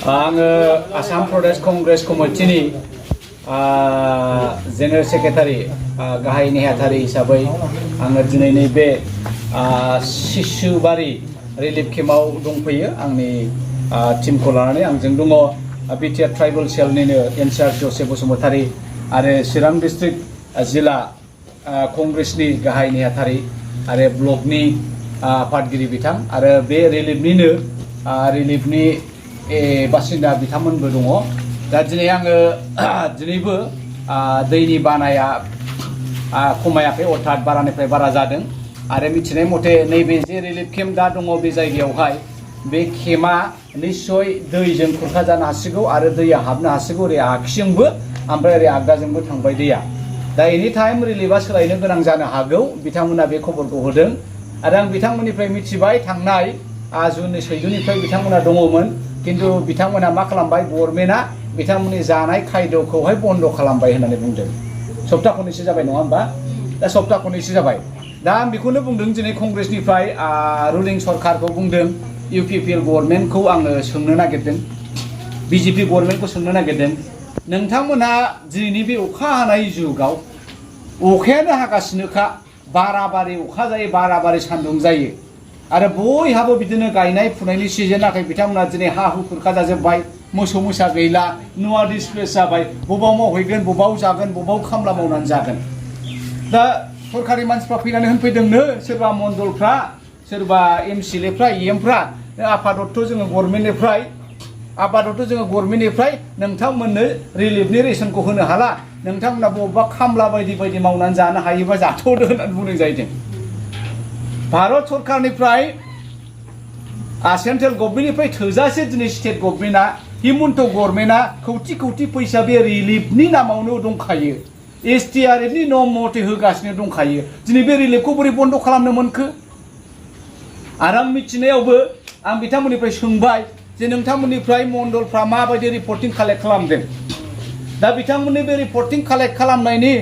आङो Assam Pradesh Congress कमिटिनि general secretary गाहाय नेहाथारि हिसाबै आङो दिनै नैबे शिशुबारि रिलिफ केम्पआव दंफैयो आंनि टीमखौ लानानै आंजों दङ बिटिआर ट्राइबेल सेलनिनो इनचार्ज जसेफ बसुमतारी आरो चिरां डिस्ट्रिक्ट जिल्ला कंग्रेसनि गाहाय नेहाथारि आरो ब्लकनि आफादगिरि बिथां आरो बे रिलिफनि बासिन्दा बिथांमोनबो दङ दा दिनै आङो दिनैबो दैनि बानाया खमायाखै अर्थात बारानिफ्राय बारा जादों आरो मिथिनाय मथे नैबे जे रिलिफ केम्प दा दङ बे जायगायावहाय बे केम्पआ निश्चय दैजों खुरखाजानो हासिगौ आरो दैया हाबनो हासिगौ ओरै आगसिजोंबो ओमफ्राय ओरै आगदाजोंबो थांबाय दैया दा एनि टाइम रिलिफआ सोलायनो गोनां जानो हागौ बिथांमोना बे खबरखौ होदों आरो आं बिथांमोननिफ्राय मिथिबाय थांनाय जुननि 14निफ्राय बिथांमोना दङमोन किन्तु बिथांमोना मा खालामबाय गभर्नमेन्टआ बिथांमोननि जानाय खायद'खौहाय बन्द खालामबाय होननानै बुंदों सप्ता खननैसो जाबाय नङा होमबा दा सप्ता खननैसो जाबाय दा आं बेखौनो बुंदों दिनै कंग्रेसनिफ्राय रुलिं सरकारखौ बुंदों इउपिपिएल गभर्नमेन्टखौ आङो सोंनो नागिरदों बिजेपि गभर्नमेन्टखौ सोंनो नागिरदों नोंथांमोना दिनैनि बे अखा हानाय जुगाव अखायानो हागासिनोखा बाराबारि अखा जायो बाराबारि सान्दुं जायो आरो बयहाबो बिदिनो गायनाय फुनायनि सिजन नाथाय बिथांमोना दिनै हा हु खुरखा जाजोब्बाय मोसौ मोसा गैला नुवा डिसप्लेस जाबाय बबाव मावहैगोन बबाव जागोन बबाव खामला मावनानै जागोन दा सरकारि मानसिफ्रा फैनानै होनफैदोंनो सोरबा मण्डलफ्रा सोरबा एमसिएलएफ्रा इएमफ्रा आफादत्थ जोङो गभर्नमेन्टनिफ्राय नोंथांमोननो रिलिफनि रेशनखौ होनो हाला नोंथांमोना बबेबा खामला बायदि मावनानै जानो हायोबा जाथ'दो होननानै बुंनाय जाहैदों भारत सरकारनिफ्राय सेन्ट्रेल गभर्नमेन्टनिफ्राय थोजासे दिनै स्टेट गभर्नमेन्टआ हिमन्त गभर्नमेन्टआ कौटि फैसा बे रिलिफनि नामावनो दंखायो एसटिआरएफनि नम मथे होगासिनो दंखायो दिनै बे रिलिफखौ बोरै बन्द खालामनो मोनखो आरो आं मिथिनायावबो आं बिथांमोननिफ्राय सोंबाय जे नोंथांमोननिफ्राय मण्डलफ्रा माबायदि रिपर्टिं कालेक्ट खालामदों दा बिथांमोननि बे रिपर्टिं कालेक्ट खालामनायनि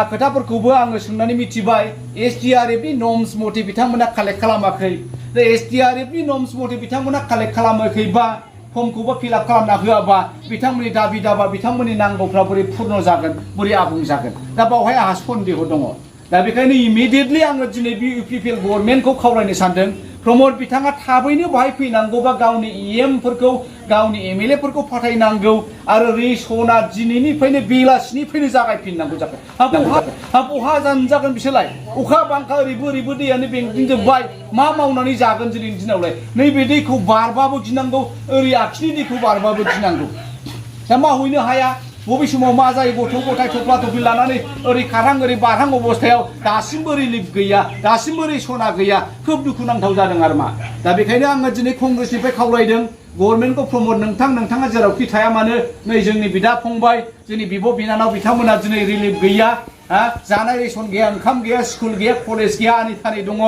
खोथाफोरखौबो आङो सोंनानै मिथिबाय एसटिआरएफनि नर्म्स मथे बिथांमोना कालेक्ट खालामाखै दा एसटिआरएफनि नर्म्स मथे बिथांमोना कालेक्ट खालामाखैबा फर्मखौबो फिलआप खालामना होआबा बिथांमोननि दाबि दाबा बिथांमोननि नांगौफ्रा बोरै पूर्ण जागोन बोरै आबुं जागोन दा बावहाय आंहा सन्देह दङ दा बेखायनो इमिडियेटलि आङो दिनै बे इउपिपिएल गभर्नमेन्टखौ खावलायनो सानदों प्रमद बिथाङा थाबैनो बाहाय फैनांगौबा गावनि इएमफोरखौ गावनि एमएलएफोरखौ फाथायनांगौ आरो रेशना दिनैनिफ्रायनो बेलासिनिफ्रायनो जागायफिननांगौ जागोन बहा जागोन बिसोरलाय अखा बांखा ओरैबो दैयानो बेंदिंजोब्बाय मा मावनानै जागोन दिनैनि दिनावलाय नैबे दैखौ बारबाबो गिनांगौ ओरै आखिनि दैखौ बारबाबो गिनांगौ दा मावहैनो हाया बबे समाव मा जायो गथ' गथाय थफ्ला थफ्लि लानानै ओरै खारहां ओरै बारहां अबस्थायाव दासिमबो रिलिफ गैया दासिमबो रेशना गैया खोब दुखुनांथाव जादों आरो मा दा बेखायनो आङो दिनै कंग्रेसनिफ्राय खावलायदों गभर्नमेन्टखौ प्रमद नोंथाङा जेरावखि थाया मानो नै जोंनि बिदा फंबाय जोंनि बिब' बिनानाव बिथांमोना दिनै रिलिफ गैया जानाय रेशन गैया ओंखाम गैया स्कुल गैया कलेज गैया आनि थानि दङ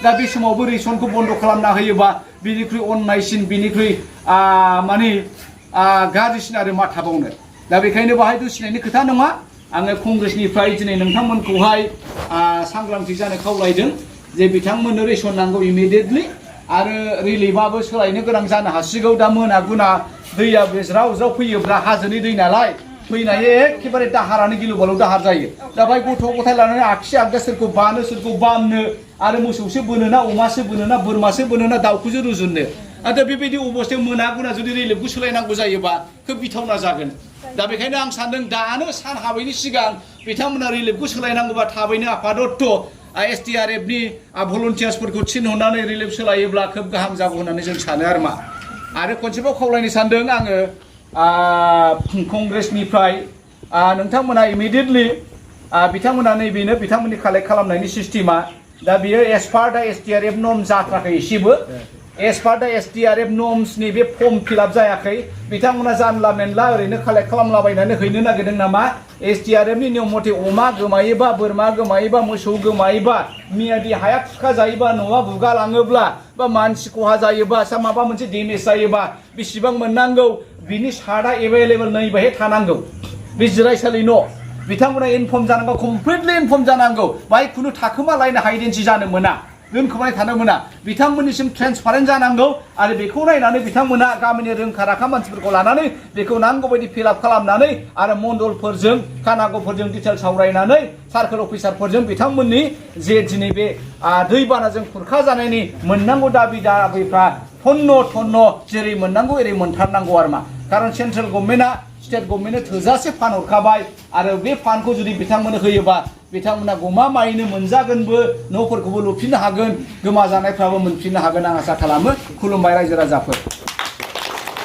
दा बे समावबो रेशनखौ बन्द खालामना होयोबा बिनिख्रुइ अननायसिन बिनिख्रुइ गाज्रिसिन आरो मा थाबावनो दा बेखायनो बाहाय दुसिनायनि खोथा नङा आङो कंग्रेसनिफ्राय दिनै नोंथांमोनखौहाय सांग्रांथि जानो खावलायदों जे बिथांमोननो रेशन नांगौ इमिडियेटलि आरो रिलिफआबो सोलायनो गोनां जानो हासिगौ दा मोनागुना दैया ज्राव ज्राव फैयोब्ला हाजोनि दै नालाय फैनाय एखेबारे दाहारानो गिलु बालु दाहार जायो दा बाय गथ' गथाय लानानै आगसि आगदा सोरखौ बानो सोरखौ बामनो आरो मोसौसो बोनोना अमासो बोनोना बोरमासो बोनोना दाउखौसो रुजुननो दा बेबायदि अबस्थायाव मोनागुना जुदि रिलिफखौ सोलायनांगौ जायोबा खोब गिथावना जागोन दा बेखायनो आं सानदों दानो सान हाबैनि सिगां बिथांमोना रिलिफखौ सोलायनांगौबा थाबैनो आफादत्त एसटिआरएफनि भलन्टियार्सफोरखौ थिनहरनानै रिलिफ सोलायोब्ला खोब गाहाम जागौ होननानै जों सानो आरो मा आरो खनसेबाव खावलायनो सानदों आङो कंग्रेसनिफ्राय नोंथांमोना इमिडियेटलि बिथांमोना नैबेनो बिथांमोननि कालेक्ट खालामनायनि सिस्टेमा दा बियो एस पार दा एसटिआरएफ नर्म जाथ्राखै एसेबो एस पार दा एसटिआरएफ नर्म्सनि बे फर्म फिलआप जायाखै बिथांमोना जानला मेनला ओरैनो कालेक्ट खालामलाबायनानै हैनो नागिरदों नामा एसटिआरएफनि नियम मथे अमा गोमायोबा बोरमा गोमायोबा मोसौ गोमायोबा मियादि हाया खुखा जायोबा न'आ गुगालाङोब्ला बा मानसि खहा जायोबा माबा मोनसे डेमेज जायोबा बेसेबां मोननांगौ बिनि सार्टआ एभेलेबल नैबाहाय थानांगौ बे जिरायसालि न' बिथांमोना इनफर्म जानांगौ कमप्लिटलि इनफर्म जानांगौ बाहाय खुनु थाखोमा लायनो हाइडेन्सि जानो मोना दोनखोमानाय थानो मोना बिथांमोननिसिम ट्रेन्सपारेन्ट जानांगौ आरो बेखौ नायनानै बिथांमोना गामिनि रोंखा राखा मानसिफोरखौ लानानै बेखौ नांगौ बायदि फिलआप खालामनानै आरो मण्डलफोरजों खानागफोरजों डिटेल सावरायनानै सार्कोल अफिसारफोरजों बिथांमोननि जे दिनै बे दैबानाजों खुरखा जानायनि मोननांगौ दाबिफ्रा थन्न जेरै मोननांगौ एरै मोनथारनांगौ आरो मा खारन सेन्ट्रेल गभर्नमेन्टआ स्टेट गभर्नमेन्टनो थोजासे फान्ड हरखाबाय आरो बे फान्डखौ जुदि बिथांमोननो होयोबा बिथांमोना गमामायैनो मोनजागोनबो न'फोरखौबो लुफिननो हागोन गोमाजानायफ्राबो मोनफिननो हागोन आं आसा खालामो खुलुमबाय रायजो राजाफोर